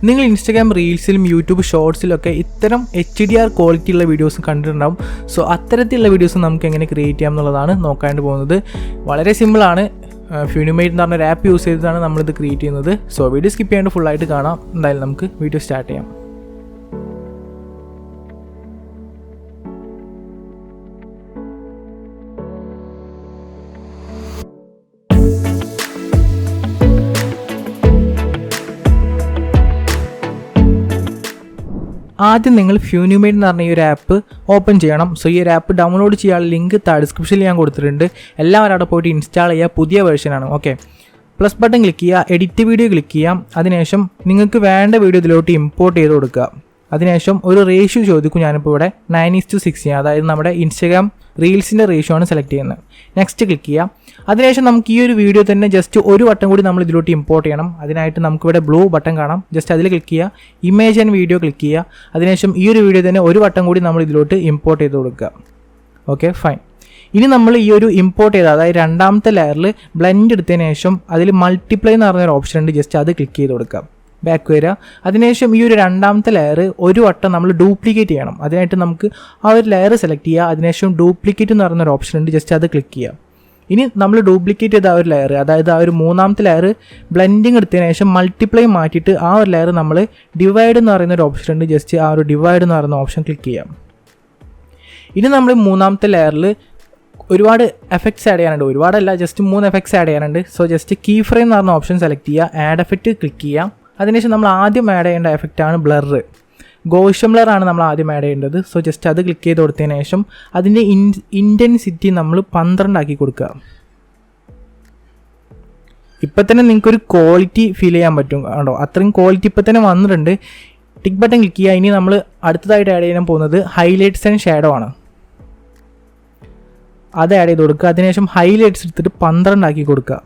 നിങ്ങൾ Instagram റീൽസിലും YouTube ഷോർട്സിലൊക്കെ ഇത്തരം HDR ക്വാളിറ്റിയുള്ള വീഡിയോസ് കണ്ടിട്ടുണ്ടാവും. സോ അത്തരത്തിലുള്ള വീഡിയോസ് നമുക്ക് എങ്ങനെ ക്രിയേറ്റ് ചെയ്യാം എന്നുള്ളതാണ് നോക്കാണ്ട് പോകുന്നത്. വളരെ സിമ്പിളാണ്. ഫ്യൂനിമേറ്റ് എന്ന് പറഞ്ഞ ഒരു ആപ്പ് യൂസ് ചെയ്തിട്ടാണ് നമ്മളിത് ക്രിയേറ്റ് ചെയ്യുന്നത്. സോ വീഡിയോ സ്കിപ്പ് ചെയ്യാണ്ട് ഫുള്ളായിട്ട് കാണാം. എന്തായാലും നമുക്ക് വീഡിയോ സ്റ്റാർട്ട് ചെയ്യാം. ആദ്യം നിങ്ങൾ ഫ്യൂനിമേറ്റ് എന്ന് പറഞ്ഞ ഈ ഒരു ആപ്പ് ഓപ്പൺ ചെയ്യണം. സോ ഈ ഒരു ആപ്പ് ഡൗൺലോഡ് ചെയ്യാനുള്ള ലിങ്ക് ഡിസ്ക്രിപ്ഷനിൽ ഞാൻ കൊടുത്തിട്ടുണ്ട്. എല്ലാവരും അവിടെ പോയിട്ട് ഇൻസ്റ്റാൾ ചെയ്യുക. പുതിയ വേർഷനാണ്. ഓക്കെ, പ്ലസ് ബട്ടൺ ക്ലിക്ക് ചെയ്യുക, എഡിറ്റ് വീഡിയോ ക്ലിക്ക് ചെയ്യാം. അതിനുശേഷം നിങ്ങൾക്ക് വേണ്ട വീഡിയോ ഇതിലോട്ട് ഇമ്പോർട്ട് ചെയ്ത് കൊടുക്കുക. അതിനുശേഷം ഒരു റേഷ്യോ ചോദിക്കും. ഞാനിപ്പോൾ ഇവിടെ 9:6 ചെയ്യാം. അതായത് നമ്മുടെ ഇൻസ്റ്റാഗ്രാം റീൽസിൻ്റെ റേഷ്യോ ആണ് സെലക്ട് ചെയ്യുന്നത്. നെക്സ്റ്റ് ക്ലിക്ക് ചെയ്യാം. അതിനുശേഷം നമുക്ക് ഈ ഒരു വീഡിയോ തന്നെ ജസ്റ്റ് ഒരു വട്ടം കൂടി നമ്മൾ ഇതിലോട്ട് ഇമ്പോർട്ട് ചെയ്യണം. അതിനായിട്ട് നമുക്കിവിടെ ബ്ലൂ ബട്ടൺ കാണാം. ജസ്റ്റ് അതിൽ ക്ലിക്ക് ചെയ്യുക, ഇമേജ് ആൻഡ് വീഡിയോ ക്ലിക്ക് ചെയ്യുക. അതിനുശേഷം ഈ ഒരു വീഡിയോ തന്നെ ഒരു വട്ടം കൂടി നമ്മൾ ഇതിലോട്ട് ഇമ്പോർട്ട് ചെയ്ത് കൊടുക്കുക. Okay, fine. ഇനി നമ്മൾ ഈ ഒരു ഇമ്പോർട്ട് ചെയ്ത, അതായത് രണ്ടാമത്തെ ലെയറിൽ ബ്ലെൻഡ് എടുത്തതിന് ശേഷം അതിൽ മൾട്ടിപ്ലൈ എന്ന് പറഞ്ഞൊരു ഓപ്ഷൻ ഉണ്ട്. ജസ്റ്റ് അത് ക്ലിക്ക് ചെയ്ത് കൊടുക്കാം. ബാക്ക് വരിക. അതിനുശേഷം ഈ ഒരു രണ്ടാമത്തെ ലെയർ ഒരു വട്ടം നമ്മൾ ഡ്യൂപ്ലിക്കേറ്റ് ചെയ്യണം. അതിനായിട്ട് നമുക്ക് ആ ഒരു ലെയർ സെലക്ട് ചെയ്യുക. അതിനുശേഷം ഡ്യൂപ്ലിക്കേറ്റ് എന്ന് പറയുന്നൊരു ഓപ്ഷൻ ഉണ്ട്. ജസ്റ്റ് അത് ക്ലിക്ക് ചെയ്യുക. ഇനി നമ്മൾ ഡ്യൂപ്ലിക്കേറ്റ് ചെയ്ത ആ ഒരു ലെയർ, അതായത് ആ ഒരു മൂന്നാമത്തെ ലെയർ ബ്ലെൻഡിങ് എടുത്തതിന് ശേഷം മൾട്ടിപ്ലൈ മാറ്റിയിട്ട് ആ ഒരു ലെയർ നമ്മൾ ഡിവൈഡ് എന്ന് പറയുന്നൊരു ഓപ്ഷൻ ഉണ്ട്. ജസ്റ്റ് ആ ഒരു ഡിവൈഡ് എന്ന് പറയുന്ന ഓപ്ഷൻ ക്ലിക്ക് ചെയ്യാം. ഇനി നമ്മൾ മൂന്നാമത്തെ ലെയറിൽ ഒരുപാട് എഫക്ട്സ് ആഡ് ചെയ്യാനുണ്ട്. ഒരുപാടല്ല, ജസ്റ്റ് 3 എഫക്ട്സ് ആഡ് ചെയ്യാനുണ്ട്. സോ ജസ്റ്റ് കീ ഫ്രെയിം എന്ന് പറഞ്ഞ ഓപ്ഷൻ സെലക്ട് ചെയ്യുക, ആഡ് എഫക്റ്റ് ക്ലിക്ക് ചെയ്യാം. അതിനുശേഷം നമ്മൾ ആദ്യം ആഡ് ചെയ്യേണ്ട എഫക്റ്റാണ് ബ്ലർ. ഗോഷൻ ബ്ലർ ആണ് നമ്മൾ ആദ്യം ആഡ് ചെയ്യേണ്ടത്. സോ ജസ്റ്റ് അത് ക്ലിക്ക് ചെയ്ത് കൊടുത്തതിന് ശേഷം അതിൻ്റെ ഇൻറ്റൻസിറ്റി നമ്മൾ 12 ആക്കി കൊടുക്കുക. ഇപ്പം തന്നെ നിങ്ങൾക്കൊരു ക്വാളിറ്റി ഫീൽ ചെയ്യാൻ പറ്റും. കണ്ടോ, അത്രയും ക്വാളിറ്റി ഇപ്പം തന്നെ വന്നിട്ടുണ്ട്. ടിക്ക് ബട്ടൺ ക്ലിക്ക് ചെയ്യുക. ഇനി നമ്മൾ അടുത്തതായിട്ട് ആഡ് ചെയ്യാൻ പോകുന്നത് ഹൈലൈറ്റ്സ് ആൻഡ് ഷാഡോ ആണ്. അത് ആഡ് ചെയ്ത് കൊടുക്കുക. അതിനുശേഷം ഹൈലൈറ്റ്സ് എടുത്തിട്ട് 12 ആക്കി കൊടുക്കുക.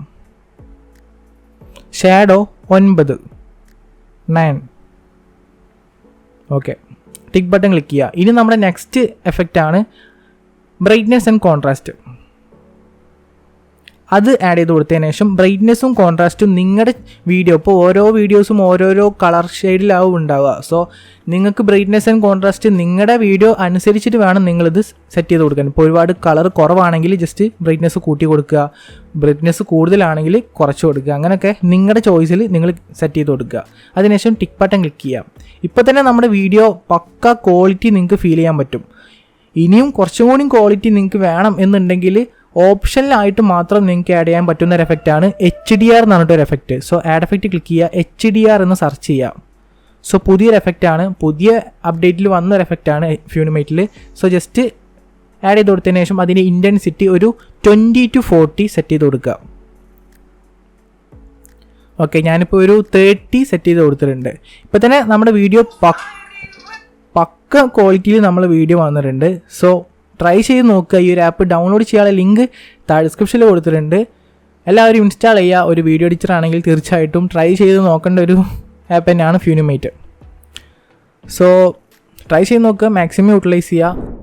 Shadow 9. Okay, tick button click ചെയ്യുക. ഇനി നമ്മുടെ നെക്സ്റ്റ് എഫക്റ്റ് ആണ് ബ്രൈറ്റ്നെസ് ആൻഡ് കോൺട്രാസ്റ്റ്. അത് ആഡ് ചെയ്ത് കൊടുത്തതിന് ശേഷം ബ്രൈറ്റ്നെസ്സും കോൺട്രാസ്റ്റും നിങ്ങളുടെ വീഡിയോ, ഇപ്പോൾ ഓരോ വീഡിയോസും ഓരോരോ കളർ ഷെയ്ഡിലാവും ഉണ്ടാവുക. സോ നിങ്ങൾക്ക് ബ്രൈറ്റ്നെസ് ആൻഡ് കോൺട്രാസ്റ്റ് നിങ്ങളുടെ വീഡിയോ അനുസരിച്ചിട്ട് വേണം നിങ്ങളിത് സെറ്റ് ചെയ്ത് കൊടുക്കാൻ. ഇപ്പോൾ ഒരുപാട് കളർ കുറവാണെങ്കിൽ ജസ്റ്റ് ബ്രൈറ്റ്നെസ് കൂട്ടി കൊടുക്കുക, ബ്രൈറ്റ്നെസ് കൂടുതലാണെങ്കിൽ കുറച്ച് കൊടുക്കുക. അങ്ങനെയൊക്കെ നിങ്ങളുടെ ചോയ്സിൽ നിങ്ങൾ സെറ്റ് ചെയ്ത് കൊടുക്കുക. അതിനുശേഷം ടിക്ക് ബട്ടൺ ക്ലിക്ക് ചെയ്യാം. ഇപ്പോൾ തന്നെ നമ്മുടെ വീഡിയോ പക്ക ക്വാളിറ്റി നിങ്ങൾക്ക് ഫീൽ ചെയ്യാൻ പറ്റും. ഇനിയും കുറച്ചും കൂടി ക്വാളിറ്റി നിങ്ങൾക്ക് വേണം എന്നുണ്ടെങ്കിൽ ഓപ്ഷനിലായിട്ട് മാത്രം നിങ്ങൾക്ക് ആഡ് ചെയ്യാൻ പറ്റുന്ന ഒരു എഫക്റ്റാണ് HDR എന്ന് പറഞ്ഞിട്ടൊരു effect. So add effect click ചെയ്യുക, HDR എന്ന് സെർച്ച് ചെയ്യുക. സോ പുതിയൊരു എഫക്റ്റാണ്, പുതിയ അപ്ഡേറ്റിൽ വന്നൊരു എഫക്റ്റാണ് ഫ്യൂനിമേറ്റിൽ. സോ ജസ്റ്റ് ആഡ് ചെയ്ത് കൊടുത്തതിന് ശേഷം അതിൻ്റെ ഇൻറ്റൻസിറ്റി ഒരു 20 to 40 സെറ്റ് ചെയ്ത് കൊടുക്കുക. ഓക്കെ, ഞാനിപ്പോൾ ഒരു 30 സെറ്റ് ചെയ്ത് കൊടുത്തിട്ടുണ്ട്. ഇപ്പോൾ തന്നെ നമ്മുടെ വീഡിയോ പക്ക ക്വാളിറ്റിയിൽ നമ്മൾ വീഡിയോ വന്നിട്ടുണ്ട്. സോ ട്രൈ ചെയ്ത് നോക്കുക. ഈ ഒരു ആപ്പ് ഡൗൺലോഡ് ചെയ്യാനുള്ള ലിങ്ക് ഡിസ്ക്രിപ്ഷനിൽ കൊടുത്തിട്ടുണ്ട്. എല്ലാവരും ഇൻസ്റ്റാൾ ചെയ്യുക. ഒരു വീഡിയോ എഡിറ്റർ ആണെങ്കിൽ തീർച്ചയായിട്ടും ട്രൈ ചെയ്ത് നോക്കേണ്ട ഒരു ആപ്പ് തന്നെയാണ് ഫ്യൂനിമേറ്റ്. സോ ട്രൈ ചെയ്ത് നോക്കുക, മാക്സിമം യൂട്ടിലൈസ് ചെയ്യുക.